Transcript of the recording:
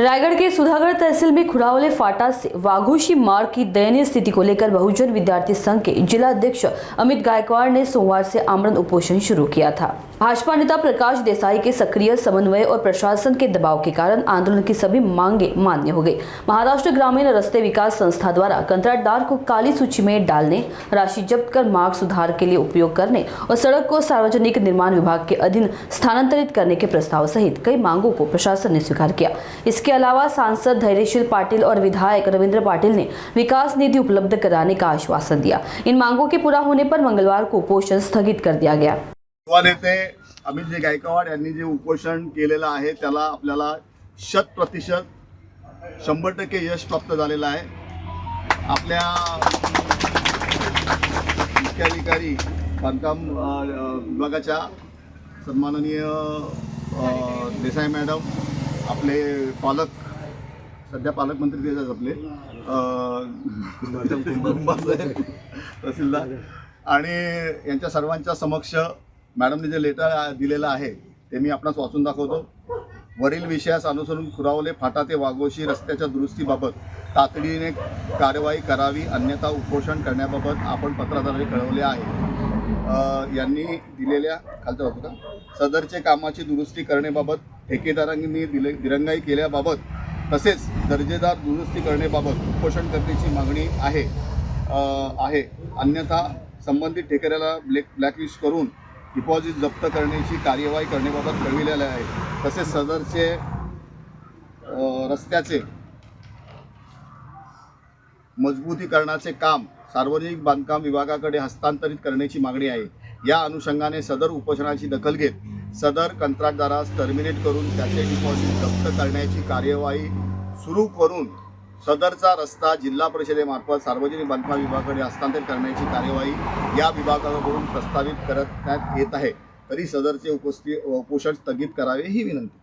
रायगढ़ के सुधागढ़ तहसील में खुरावले फाटा से वाघोशी मार्ग की दयनीय स्थिति को लेकर बहुजन विद्यार्थी संघ के जिला अध्यक्ष अमित गायकवाड़ ने सोमवार से आमरण उपोषण शुरू किया था। भाजपा नेता प्रकाश देसाई के सक्रिय समन्वय और प्रशासन के दबाव के कारण आंदोलन की सभी मांगे मान्य हो गई। महाराष्ट्र ग्रामीण रस्ते विकास संस्था द्वारा कंत्राटदार को काली सूची में डालने, राशि जब्त कर मार्ग सुधार के लिए उपयोग करने और सड़क को सार्वजनिक निर्माण विभाग के अधीन स्थानांतरित करने के प्रस्ताव सहित कई मांगों को प्रशासन ने स्वीकार किया। इसके अलावा सांसद धैर्यशील पाटिल और विधायक रविंद्र पाटिल ने विकास निधि उपलब्ध कराने का आश्वासन दिया। इन मांगों के पूरा होने पर मंगलवार को उपोषण स्थगित कर दिया गया। युवा नेते अमित गायकवाड यांनी जे उपोषण केलेलं आहे त्याला आपल्याला 100% 100% यश प्राप्त झालेलं आहे। आपल्या मुख्याधिकारी बांधकाम विभागाच्या सन्माननीय देसाई मॅडम, आपले पालक, सध्या पालकमंत्री देतात आपले तहसीलदार, आणि यांच्या सर्वांच्या समक्ष मॅडमने जे लेटर दिलेलं आहे ते मी आपणास वाचून दाखवतो। वरील विषयास अनुसरून खुरावले फाटा ते वाघोशी रस्त्याच्या दुरुस्तीबाबत तातडीने कार्यवाही करावी, अन्यथा उपोषण करण्याबाबत आपण पत्राद्वारे कळवले आहे। यांनी दिलेल्या खालच्या बाजूला सदरचे कामाची दुरुस्ती करण्याबाबत ठेकेदारांनी दिरंगाई केल्याबाबत तसेच दर्जेदार दुरुस्ती करण्याबाबत उपोषण करण्याची मागणी आहे। अन्यथा संबंधित ठेकेदाराला ब्लॅकलिस्ट करून डिपॉझिट जप्त करण्याची कार्यवाही करण्याबाबत कळविलेले आहे। तसेच सदरचे रस्त्याचे मजबूतीकरणाचे काम सार्वजनिक बांधकाम विभागाकडे हस्तांतरित करण्याची मागणी आहे। या अनुषंगाने सदर उपोषणाची दखल घेत सदर कंत्राटदारास टर्मिनेट करून त्याचे डिपॉझिट जप्त करण्याची कार्यवाही सुरू करून सदरचा रस्ता जिल्हा परिषदेमार्फत सार्वजनिक बांधकाम विभागाकडे हस्तांतरित करण्याची कार्यवाही या विभागाकडून प्रस्तावित करण्यात येत आहे। तरी सदरचे उपोषण स्थगित करावे ही विनंती।